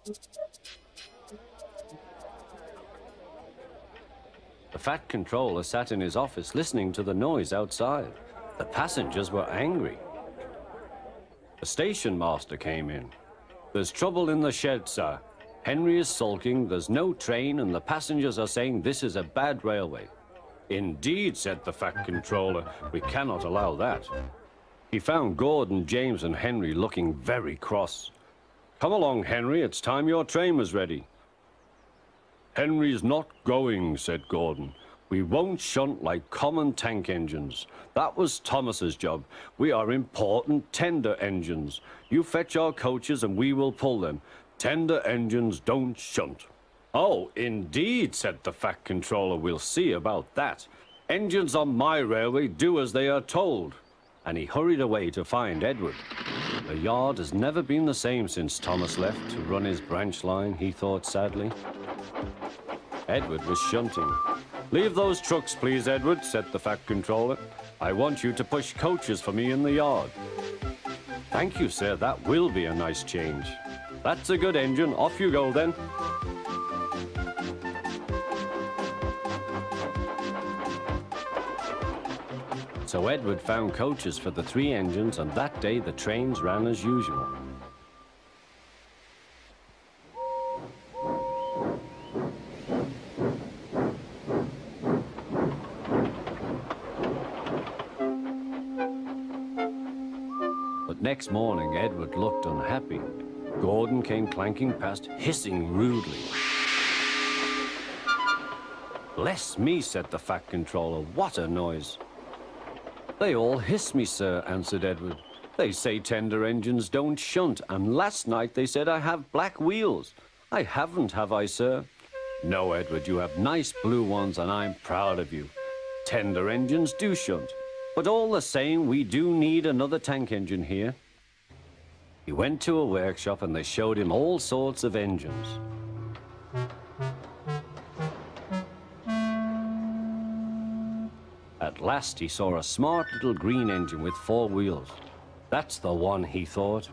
The Fat Controller sat in his office listening to the noise outside. The passengers were angry. The station master came in. "There's trouble in the shed, sir. Henry is sulking, there's no train, and the passengers are saying this is a bad railway." "Indeed," said the Fat Controller, "we cannot allow that." He found Gordon, James, and Henry looking very cross. "Come along, Henry, it's time your train was ready." "Henry's not going," said Gordon. "We won't shunt like common tank engines. That was Thomas's job. We are important tender engines. You fetch our coaches and we will pull them. Tender engines don't shunt." "Oh, indeed," said the Fat Controller. "We'll see about that. Engines on my railway do as they are told." And he hurried away to find Edward. The yard has never been the same since Thomas left to run his branch line, he thought sadly. Edward was shunting. "Leave those trucks, please, Edward," said the Fat Controller. "I want you to push coaches for me in the yard." "Thank you, sir. That will be a nice change." "That's a good engine. Off you go, then." So Edward found coaches for the 3 engines, and that day the trains ran as usual. But next morning, Edward looked unhappy. Gordon came clanking past, hissing rudely. "Bless me," said the Fat Controller, "what a noise." "They all hiss me, sir," answered Edward. "They say tender engines don't shunt, and last night they said I have black wheels. I haven't, have I, sir?" "No, Edward, you have nice blue ones, and I'm proud of you. Tender engines do shunt, but all the same, we do need another tank engine here." He went to a workshop, and they showed him all sorts of engines. At last he saw a smart little green engine with 4 wheels. "That's the one," he thought.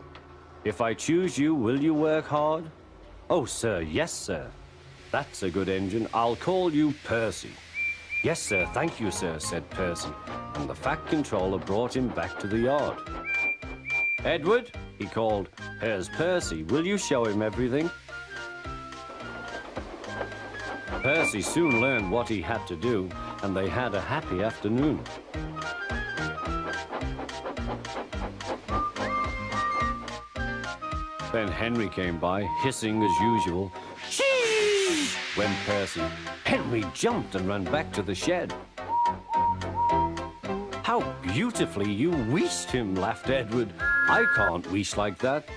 "If I choose you, will you work hard?" "Oh, sir, yes, sir." "That's a good engine. I'll call you Percy." "Yes, sir, thank you, sir," said Percy, and the Fat Controller brought him back to the yard. "Edward," he called, "here's Percy. Will you show him everything?" Percy soon learned what he had to do, and they had a happy afternoon. Then Henry came by, hissing as usual. "Chee!" went Percy. Henry jumped and ran back to the shed. "How beautifully you wheeshed him," laughed Edward. "I can't wheesh like that."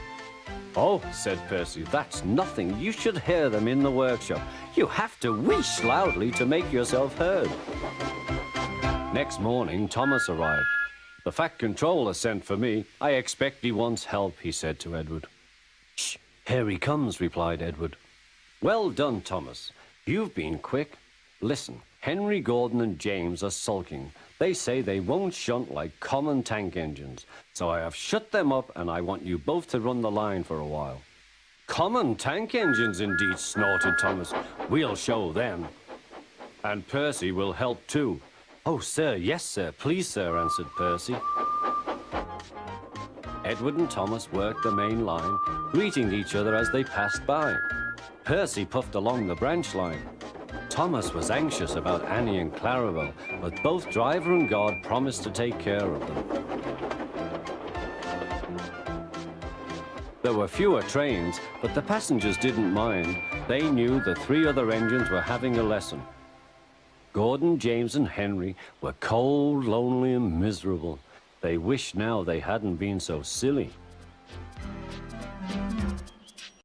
"Oh," said Percy, "that's nothing. You should hear them in the workshop. You have to wheesh loudly to make yourself heard." Next morning, Thomas arrived. "The Fat Controller sent for me. I expect he wants help," he said to Edward. "Shh, here he comes," replied Edward. "Well done, Thomas. You've been quick. Listen, Henry, Gordon, and James are sulking. They say they won't shunt like common tank engines. So I have shut them up, and I want you both to run the line for a while." "Common tank engines, indeed," snorted Thomas. "We'll show them." "And Percy will help too." "Oh, sir, yes, sir. Please, sir," answered Percy. Edward and Thomas worked the main line, greeting each other as they passed by. Percy puffed along the branch line. Thomas was anxious about Annie and Clarabelle, but both driver and guard promised to take care of them. There were fewer trains, but the passengers didn't mind. They knew the 3 other engines were having a lesson. Gordon, James, and Henry were cold, lonely, and miserable. They wished now they hadn't been so silly.